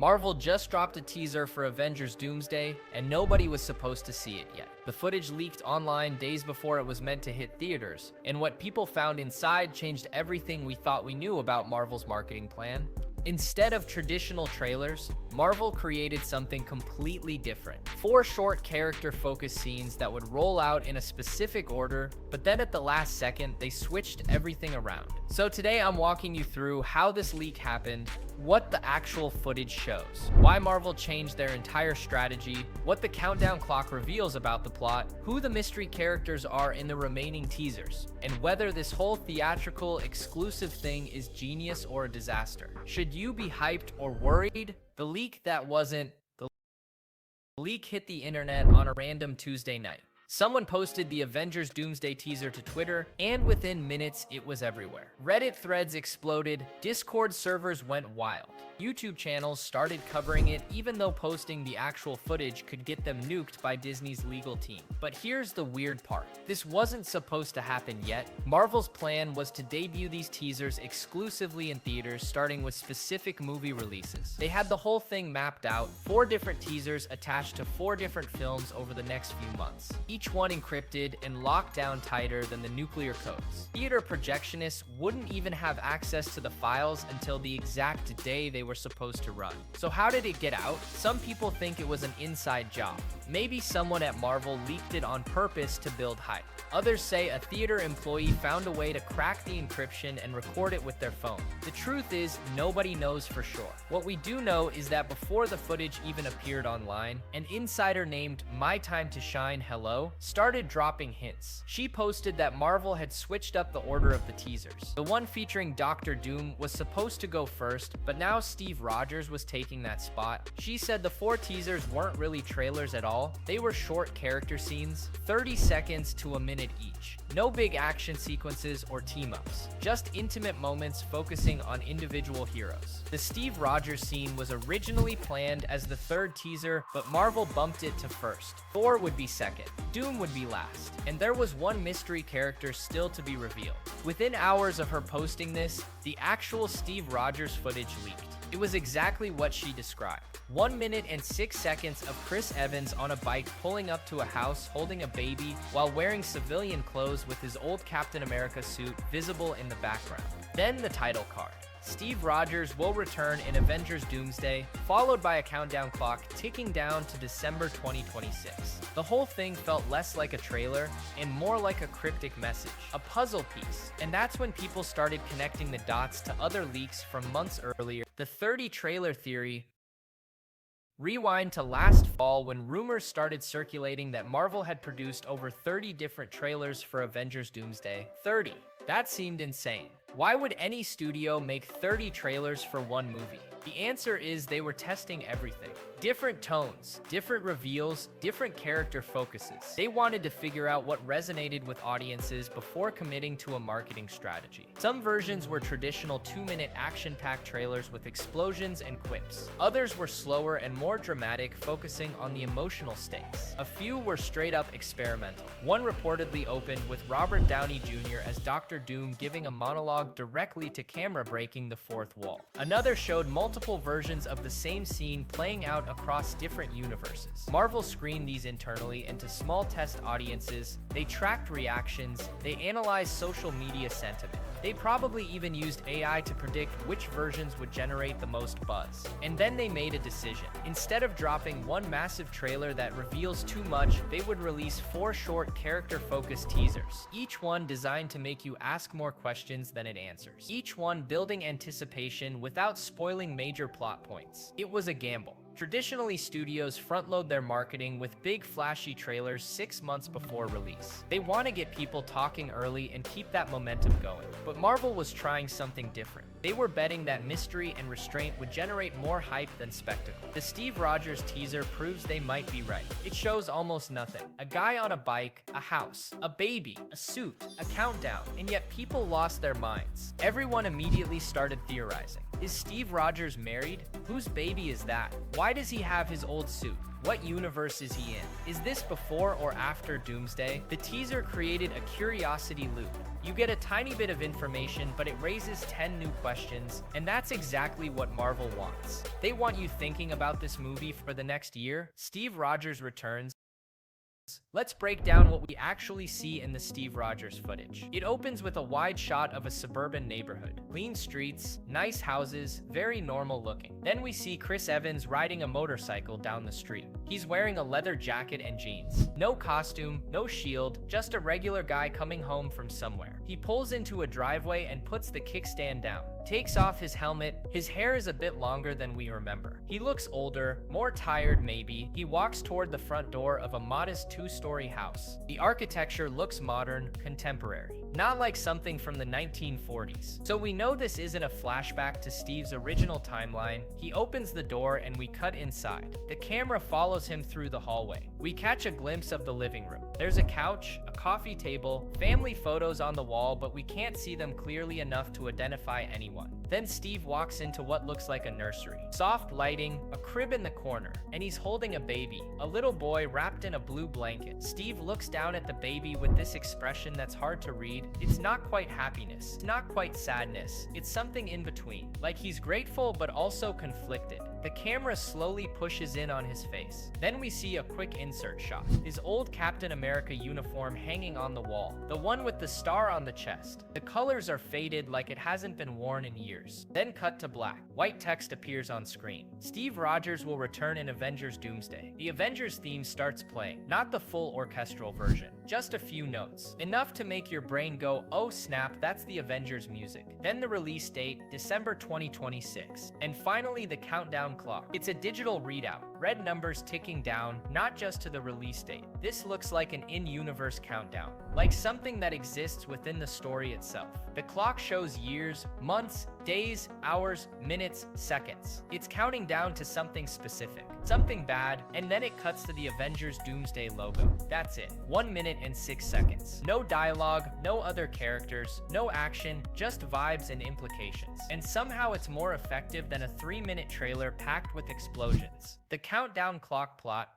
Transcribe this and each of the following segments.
Marvel just dropped a teaser for Avengers Doomsday, and nobody was supposed to see it yet. The footage leaked online days before it was meant to hit theaters, and what people found inside changed everything we thought we knew about Marvel's marketing plan. Instead of traditional trailers, Marvel created something completely different. 4 short character-focused scenes that would roll out in a specific order, but then at the last second, they switched everything around. So today I'm walking you through how this leak happened, what the actual footage shows, why Marvel changed their entire strategy, what the countdown clock reveals about the plot, who the mystery characters are in the remaining teasers, and whether this whole theatrical exclusive thing is genius or a disaster. Should you be hyped or worried? The leak hit the internet on a random Tuesday night. Someone posted the Avengers Doomsday teaser to Twitter, and within minutes, it was everywhere. Reddit threads exploded, Discord servers went wild. YouTube channels started covering it, even though posting the actual footage could get them nuked by Disney's legal team. But here's the weird part. This wasn't supposed to happen yet. Marvel's plan was to debut these teasers exclusively in theaters, starting with specific movie releases. They had the whole thing mapped out, 4 different teasers attached to 4 different films over the next few months. Each one encrypted and locked down tighter than the nuclear codes. Theater projectionists wouldn't even have access to the files until the exact day they were supposed to run. So how did it get out? Some people think it was an inside job. Maybe someone at Marvel leaked it on purpose to build hype. Others say a theater employee found a way to crack the encryption and record it with their phone. The truth is, nobody knows for sure. What we do know is that before the footage even appeared online, an insider named My Time to Shine Hello started dropping hints. She posted that Marvel had switched up the order of the teasers. The one featuring Doctor Doom was supposed to go first, but now Steve Rogers was taking that spot. She said the 4 teasers weren't really trailers at all. They were short character scenes, 30 seconds to a minute each. No big action sequences or team-ups, just intimate moments focusing on individual heroes. The Steve Rogers scene was originally planned as the 3rd teaser, but Marvel bumped it to first. Thor would be second, Doom would be last, and there was one mystery character still to be revealed. Within hours of her posting this, the actual Steve Rogers footage leaked. It was exactly what she described. 1 minute and 6 seconds of Chris Evans on a bike pulling up to a house holding a baby while wearing civilian clothes with his old Captain America suit visible in the background. Then the title card. Steve Rogers will return in Avengers Doomsday, followed by a countdown clock ticking down to December 2026. The whole thing felt less like a trailer and more like a cryptic message, a puzzle piece, and that's when people started connecting the dots to other leaks from months earlier. The 30 trailer theory. Rewind to last fall when rumors started circulating that Marvel had produced over 30 different trailers for Avengers Doomsday. 30. That seemed insane. Why would any studio make 30 trailers for one movie? The answer is they were testing everything. Different tones, different reveals, different character focuses. They wanted to figure out what resonated with audiences before committing to a marketing strategy. Some versions were traditional 2-minute action-packed trailers with explosions and quips. Others were slower and more dramatic, focusing on the emotional stakes. A few were straight-up experimental. One reportedly opened with Robert Downey Jr. as Dr. Doom giving a monologue directly to camera, breaking the 4th wall. Another showed multiple versions of the same scene playing out across different universes. Marvel screened these internally into small test audiences, they tracked reactions, they analyzed social media sentiment. They probably even used AI to predict which versions would generate the most buzz. And then they made a decision. Instead of dropping one massive trailer that reveals too much, they would release 4 short character-focused teasers, each one designed to make you ask more questions than it answers. Each one building anticipation without spoiling major plot points. It was a gamble. Traditionally, studios front-load their marketing with big flashy trailers 6 months before release. They want to get people talking early and keep that momentum going. But Marvel was trying something different. They were betting that mystery and restraint would generate more hype than spectacle. The Steve Rogers teaser proves they might be right. It shows almost nothing. A guy on a bike, a house, a baby, a suit, a countdown, and yet people lost their minds. Everyone immediately started theorizing. Is Steve Rogers married? Whose baby is that? Why does he have his old suit? What universe is he in? Is this before or after Doomsday? The teaser created a curiosity loop. You get a tiny bit of information, but it raises 10 new questions, and that's exactly what Marvel wants. They want you thinking about this movie for the next year. Steve Rogers returns. Let's break down what we actually see in the Steve Rogers footage. It opens with a wide shot of a suburban neighborhood. Clean streets, nice houses, very normal looking. Then we see Chris Evans riding a motorcycle down the street. He's wearing a leather jacket and jeans. No costume, no shield, just a regular guy coming home from somewhere. He pulls into a driveway and puts the kickstand down. Takes off his helmet. His hair is a bit longer than we remember. He looks older, more tired maybe. He walks toward the front door of a modest two-story house. The architecture looks modern, contemporary. Not like something from the 1940s. So we know this isn't a flashback to Steve's original timeline. He opens the door and we cut inside. The camera follows him through the hallway. We catch a glimpse of the living room. There's a couch, a coffee table, family photos on the wall, but we can't see them clearly enough to identify anyone. Then Steve walks into what looks like a nursery. Soft lighting, a crib in the corner, and he's holding a baby, a little boy wrapped in a blue blanket. Steve looks down at the baby with this expression that's hard to read. It's not quite happiness, it's not quite sadness, it's something in between. Like he's grateful but also conflicted. The camera slowly pushes in on his face. Then we see a quick insert shot. His old Captain America uniform hanging on the wall, the one with the star on the chest. The colors are faded like it hasn't been worn in years. Then cut to black. White text appears on screen. Steve Rogers will return in Avengers Doomsday. The Avengers theme starts playing, not the full orchestral version, just a few notes. Enough to make your brain go, oh snap, that's the Avengers music. Then the release date, December 2026. And finally the countdown clock. It's a digital readout, red numbers ticking down, not just to the release date. This looks like an in-universe countdown, like something that exists within the story itself. The clock shows years, months, days, hours, minutes, seconds. It's counting down to something specific, something bad, and then it cuts to the Avengers Doomsday logo. That's it. 1 minute and 6 seconds. No dialogue, no other characters, no action, just vibes and implications. And somehow it's more effective than a 3-minute trailer packed with explosions. The countdown clock plot.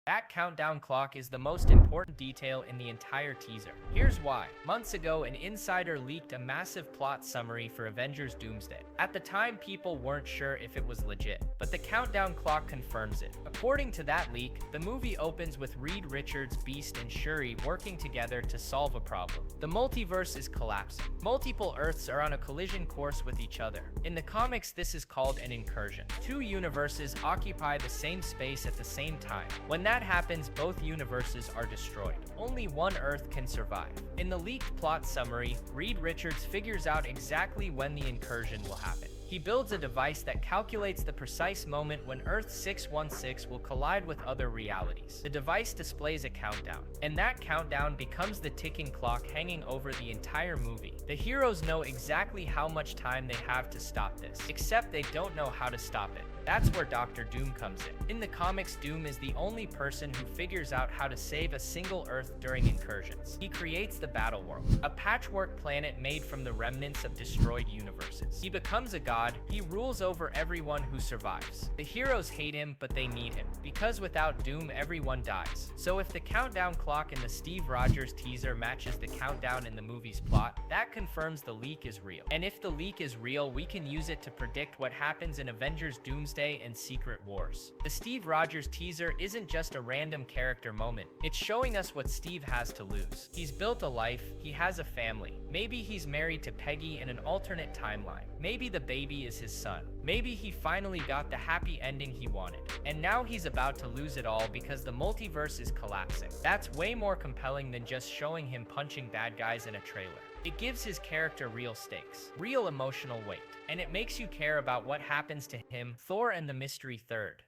That countdown clock is the most important detail in the entire teaser. Here's why. Months ago, an insider leaked a massive plot summary for Avengers Doomsday. At the time, people weren't sure if it was legit, but the countdown clock confirms it. According to that leak, the movie opens with Reed Richards, Beast, and Shuri working together to solve a problem. The multiverse is collapsing. Multiple Earths are on a collision course with each other. In the comics, this is called an incursion. Two universes occupy the same space at the same time. When that happens, both universes are destroyed. Only one Earth can survive. In the leaked plot summary, Reed Richards figures out exactly when the incursion will happen. He builds a device that calculates the precise moment when Earth 616 will collide with other realities. The device displays a countdown, and that countdown becomes the ticking clock hanging over the entire movie. The heroes know exactly how much time they have to stop this, except they don't know how to stop it. That's where Dr. Doom comes in. In the comics, Doom is the only person who figures out how to save a single Earth during incursions. He creates the Battleworld, a patchwork planet made from the remnants of destroyed universes. He becomes a god. He rules over everyone who survives. The heroes hate him, but they need him, because without Doom, everyone dies. So if the countdown clock in the Steve Rogers teaser matches the countdown in the movie's plot, that confirms the leak is real. And if the leak is real, we can use it to predict what happens in Avengers Doomsday and Secret Wars. The Steve Rogers teaser isn't just a random character moment. It's showing us what Steve has to lose. He's built a life, he has a family. Maybe he's married to Peggy in an alternate timeline. Maybe the baby is his son. Maybe he finally got the happy ending he wanted. And now he's about to lose it all because the multiverse is collapsing. That's way more compelling than just showing him punching bad guys in a trailer. It gives his character real stakes, real emotional weight, and it makes you care about what happens to him, Thor and the Mystery Third.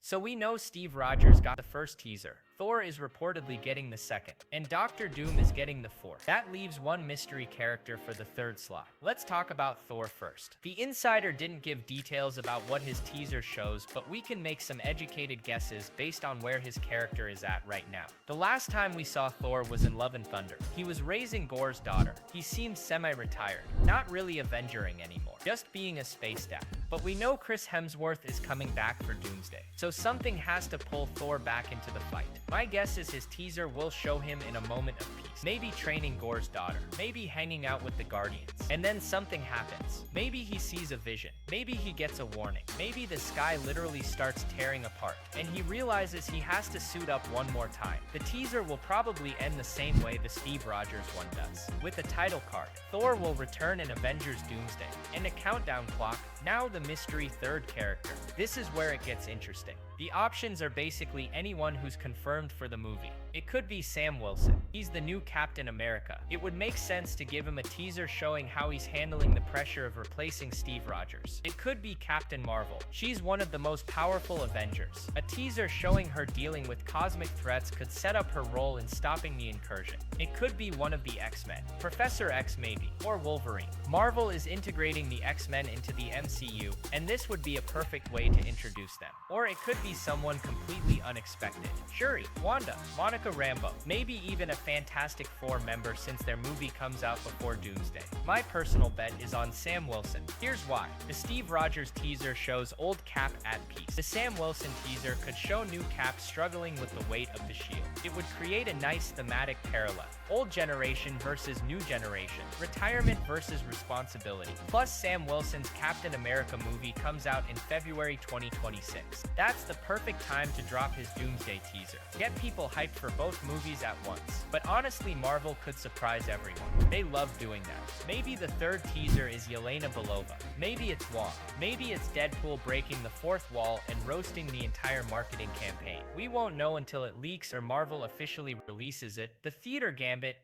So we know Steve Rogers got the first teaser. Thor is reportedly getting the second, and Dr. Doom is getting the fourth. That leaves one mystery character for the third slot. Let's talk about Thor first. The insider didn't give details about what his teaser shows, but we can make some educated guesses based on where his character is at right now. The last time we saw Thor was in Love and Thunder. He was raising Gorr's daughter. He seemed semi-retired, not really Avengering anymore, just being a space dad. But we know Chris Hemsworth is coming back for Doomsday, so something has to pull Thor back into the fight. My guess is his teaser will show him in a moment of peace, maybe training Gore's daughter, maybe hanging out with the Guardians, and then something happens. Maybe he sees a vision, maybe he gets a warning, maybe the sky literally starts tearing apart, and he realizes he has to suit up one more time. The teaser will probably end the same way the Steve Rogers one does, with a title card. Thor will return in Avengers Doomsday, and a countdown clock, now the mystery third character. This is where it gets interesting. The options are basically anyone who's confirmed for the movie. It could be Sam Wilson. He's the new Captain America. It would make sense to give him a teaser showing how he's handling the pressure of replacing Steve Rogers. It could be Captain Marvel. She's one of the most powerful Avengers. A teaser showing her dealing with cosmic threats could set up her role in stopping the incursion. It could be one of the X-Men. Professor X maybe, or Wolverine. Marvel is integrating the X-Men into the MCU, and this would be a perfect way to introduce them. Or it could be someone completely unexpected. Shuri, Wanda, Monica Rambeau, maybe even a Fantastic Four member since their movie comes out before Doomsday. My personal bet is on Sam Wilson. Here's why. The Steve Rogers teaser shows old Cap at peace. The Sam Wilson teaser could show new Cap struggling with the weight of the shield. It would create a nice thematic parallel. Old generation versus new generation. Retirement versus responsibility. Plus Sam Wilson's Captain America movie comes out in February 2026. That's the perfect time to drop his Doomsday teaser. Get people hyped for both movies at once. But honestly, Marvel could surprise everyone. They love doing that. Maybe the third teaser is Yelena Belova. Maybe it's Wong. Maybe it's Deadpool breaking the fourth wall and roasting the entire marketing campaign. We won't know until it leaks or Marvel officially releases it. The theater gambit.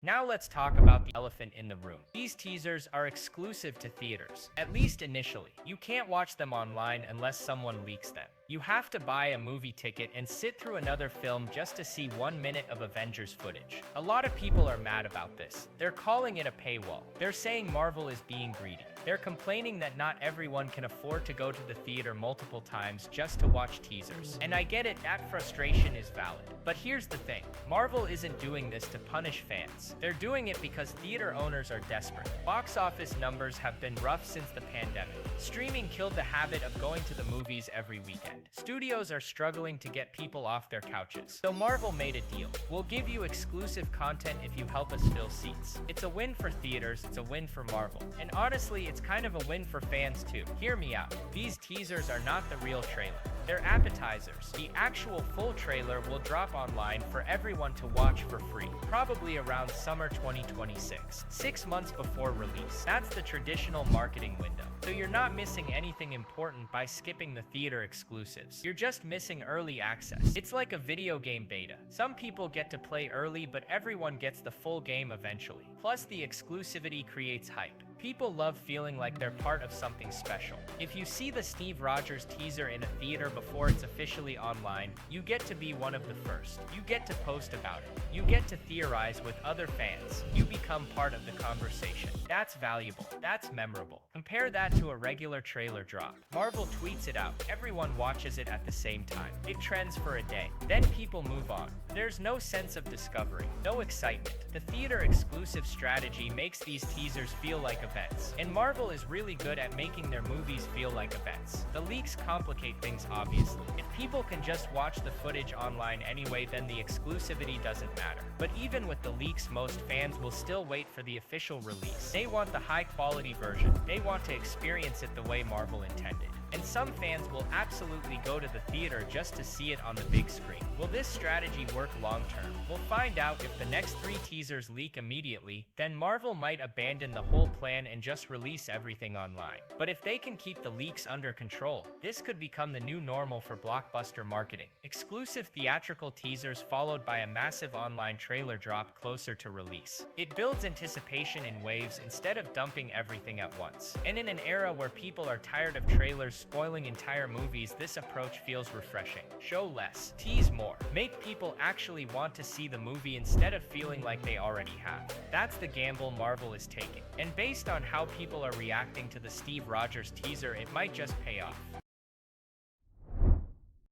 Now let's talk about the elephant in the room. These teasers are exclusive to theaters, at least initially. You can't watch them online unless someone leaks them. You have to buy a movie ticket and sit through another film just to see 1 minute of Avengers footage. A lot of people are mad about this. They're calling it a paywall. They're saying Marvel is being greedy. They're complaining that not everyone can afford to go to the theater multiple times just to watch teasers. And I get it, that frustration is valid. But here's the thing. Marvel isn't doing this to punish fans. They're doing it because theater owners are desperate. Box office numbers have been rough since the pandemic. Streaming killed the habit of going to the movies every weekend. Studios are struggling to get people off their couches. So Marvel made a deal. We'll give you exclusive content if you help us fill seats. It's a win for theaters, it's a win for Marvel. And honestly, it's kind of a win for fans too. Hear me out. These teasers are not the real trailer. They're appetizers. The actual full trailer will drop online for everyone to watch for free, probably around summer 2026, 6 months before release. That's the traditional marketing window. So you're not missing anything important by skipping the theater exclusives. You're just missing early access. It's like a video game beta. Some people get to play early, but everyone gets the full game eventually. Plus, the exclusivity creates hype. People love feeling like they're part of something special. If you see the Steve Rogers teaser in a theater before it's officially online, you get to be one of the first. You get to post about it. You get to theorize with other fans. You become part of the conversation. That's valuable. That's memorable. Compare that to a regular trailer drop. Marvel tweets it out. Everyone watches it at the same time. It trends for a day. Then people move on. There's no sense of discovery, no excitement. The theater exclusive strategy makes these teasers feel like events. And Marvel is really good at making their movies feel like events. The leaks complicate things, obviously. If people can just watch the footage online anyway, then the exclusivity doesn't matter. But even with the leaks, most fans will still wait for the official release. They want the high-quality version. They want to experience it the way Marvel intended. And some fans will absolutely go to the theater just to see it on the big screen. Will this strategy work long-term? We'll find out. If the next 3 teasers leak immediately, then Marvel might abandon the whole plan and just release everything online. But if they can keep the leaks under control, this could become the new normal for blockbuster marketing. Exclusive theatrical teasers followed by a massive online trailer drop closer to release. It builds anticipation in waves instead of dumping everything at once. And in an era where people are tired of trailers spoiling entire movies, this approach feels refreshing. Show less, tease more. Make people actually want to see the movie instead of feeling like they already have. That's the gamble Marvel is taking. And based on how people are reacting to the Steve Rogers teaser, it might just pay off.